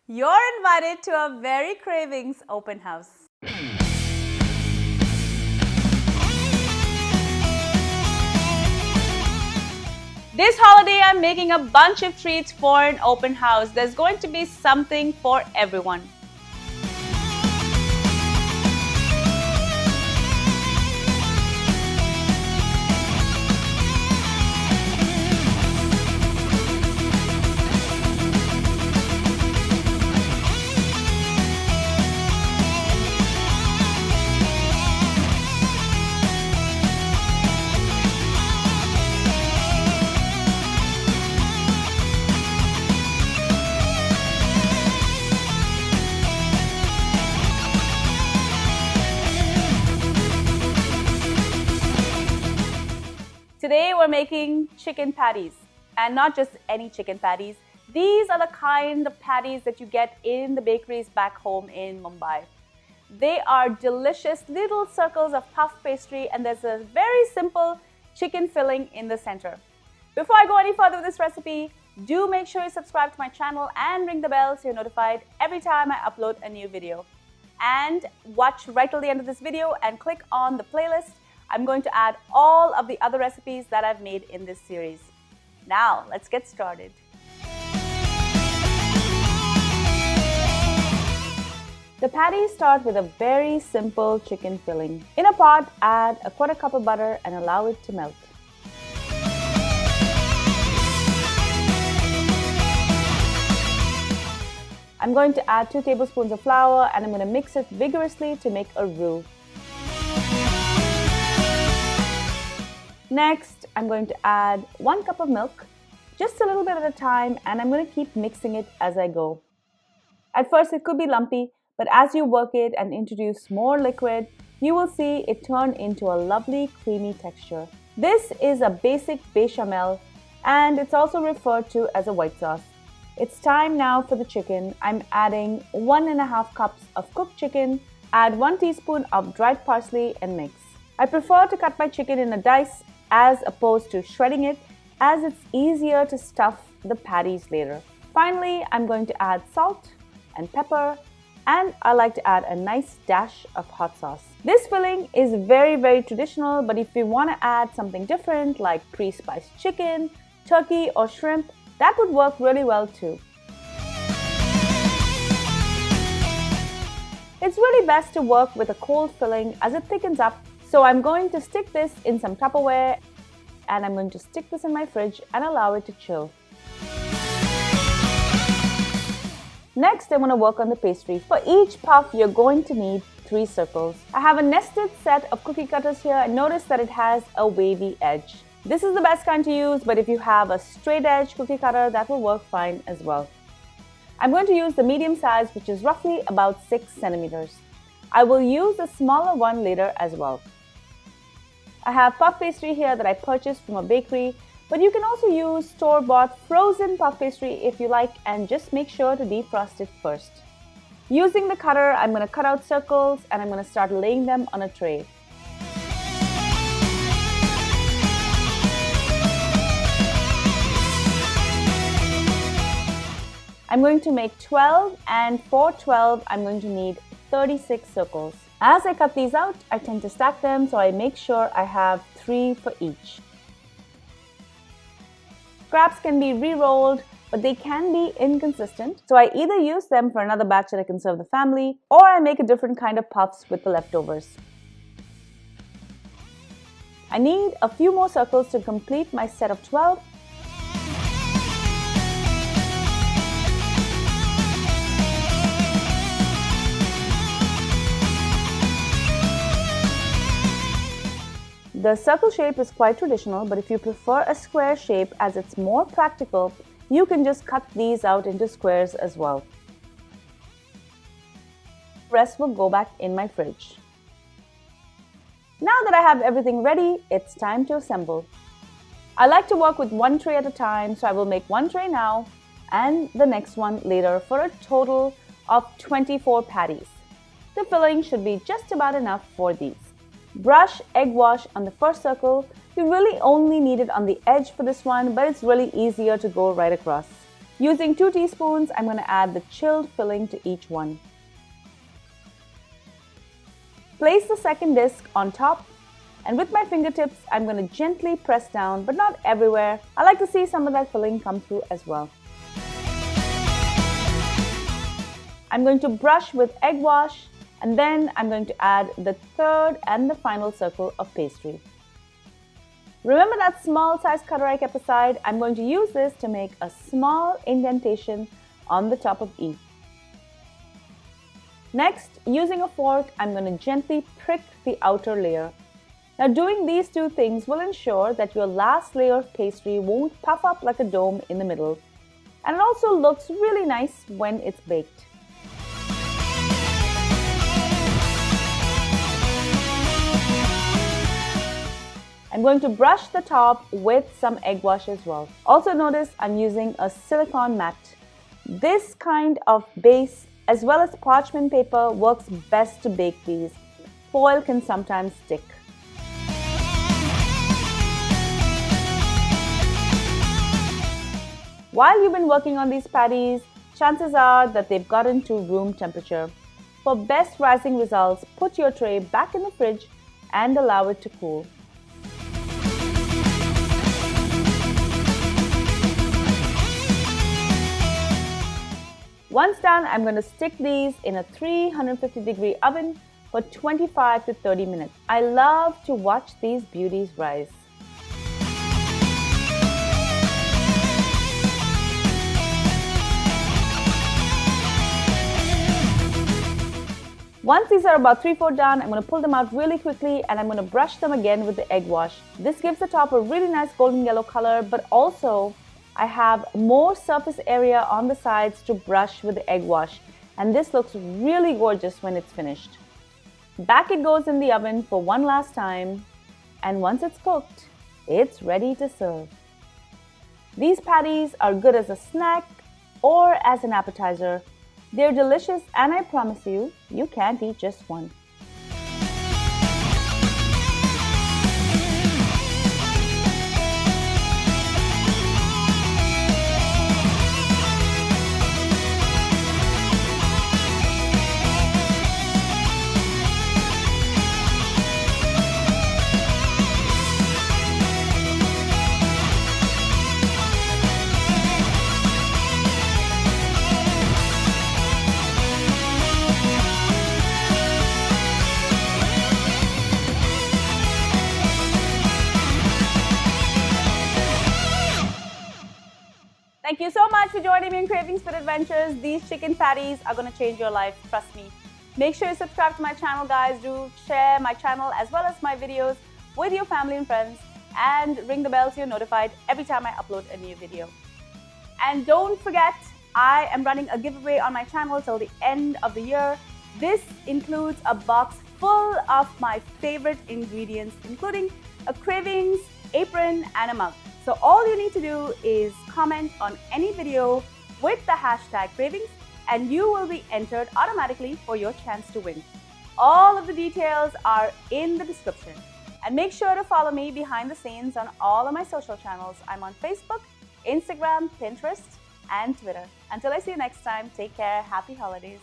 You're invited to a very Cravings open house. This holiday, I'm making a bunch of treats for an open house. There's going to be something for everyone. Today we're making chicken patties, and not just any chicken patties. These are the kind of patties that you get in the bakeries back home in Mumbai. They are delicious little circles of puff pastry, and there's a very simple chicken filling in the center. Before I go any further with this recipe, do make sure you subscribe to my channel and ring the bell so you're notified every time I upload a new video. And watch right till the end of this video and click on the playlist. I'm going to add all of the other recipes that I've made in this series. Now, let's get started. The patties start with a very simple chicken filling. In a pot, add a 1/4 cup of butter and allow it to melt. I'm going to add 2 tablespoons of flour and I'm going to mix it vigorously to make a roux. Next, I'm going to add 1 cup of milk, just a little bit at a time, and I'm going to keep mixing it as I go. At first, it could be lumpy, but as you work it and introduce more liquid, you will see it turn into a lovely creamy texture. This is a basic bechamel, and it's also referred to as a white sauce. It's time now for the chicken. I'm adding 1½ cups of cooked chicken, add 1 teaspoon of dried parsley and mix. I prefer to cut my chicken in a dice as opposed to shredding it, as it's easier to stuff the patties later. Finally, I'm going to add salt and pepper, and I like to add a nice dash of hot sauce. This filling is very traditional, but if you want to add something different like pre-spiced chicken, turkey or shrimp, that would work really well too. It's really best to work with a cold filling as it thickens up. So I'm going to stick this in some Tupperware and I'm going to stick this in my fridge and allow it to chill. Next, I want to work on the pastry. For each puff, you're going to need 3 circles. I have a nested set of cookie cutters here and notice that it has a wavy edge. This is the best kind to use, but if you have a straight edge cookie cutter, that will work fine as well. I'm going to use the medium size, which is roughly about 6 centimeters. I will use the smaller one later as well. I have puff pastry here that I purchased from a bakery, but you can also use store-bought frozen puff pastry if you like, and just make sure to defrost it first. Using the cutter, I'm going to cut out circles and I'm going to start laying them on a tray. I'm going to make 12, and for 12, I'm going to need 36 circles. As I cut these out, I tend to stack them, so I make sure I have 3 for each. Scraps can be re-rolled, but they can be inconsistent, so I either use them for another batch that I can serve the family, or I make a different kind of puffs with the leftovers. I need a few more circles to complete my set of 12. The circle shape is quite traditional, but if you prefer a square shape as it's more practical, you can just cut these out into squares as well. The rest will go back in my fridge. Now that I have everything ready, it's time to assemble. I like to work with 1 tray at a time, so I will make 1 tray now and the next one later for a total of 24 patties. The filling should be just about enough for these. Brush egg wash on the first circle. You really only need it on the edge for this one, but it's really easier to go right across. Using 2 teaspoons, I'm going to add the chilled filling to each one. Place the second disc on top, and with my fingertips, I'm going to gently press down, but not everywhere. I like to see some of that filling come through as well. I'm going to brush with egg wash, and then I'm going to add the third and the final circle of pastry. Remember that small size cutter I kept aside? I'm going to use this to make a small indentation on the top of each. Next, using a fork, I'm going to gently prick the outer layer. Now, doing these two things will ensure that your last layer of pastry won't puff up like a dome in the middle, and it also looks really nice when it's baked. I'm going to brush the top with some egg wash as well. Also notice I'm using a silicone mat. This kind of base as well as parchment paper works best to bake these. Foil can sometimes stick. While you've been working on these patties, chances are that they've gotten to room temperature. For best rising results, put your tray back in the fridge and allow it to cool. Once done, I'm going to stick these in a 350-degree oven for 25 to 30 minutes. I love to watch these beauties rise. Once these are about 3/4 done, I'm going to pull them out really quickly and I'm going to brush them again with the egg wash. This gives the top a really nice golden yellow color, but also I have more surface area on the sides to brush with the egg wash, and this looks really gorgeous when it's finished. Back it goes in the oven for one last time, and once it's cooked, it's ready to serve. These patties are good as a snack or as an appetizer. They're delicious, and I promise you, you can't eat just one. Thank you so much for joining me in Cravings Food Adventures. These chicken patties are going to change your life, trust me. Make sure you subscribe to my channel, guys. Do share my channel as well as my videos with your family and friends, and ring the bell so you're notified every time I upload a new video. And don't forget, I am running a giveaway on my channel till the end of the year. This includes a box full of my favorite ingredients, including a Cravings apron and a mug. So all you need to do is comment on any video with the hashtag Cravings, and you will be entered automatically for your chance to win. All of the details are in the description. And make sure to follow me behind the scenes on all of my social channels. I'm on Facebook, Instagram, Pinterest, and Twitter. Until I see you next time, take care. Happy holidays.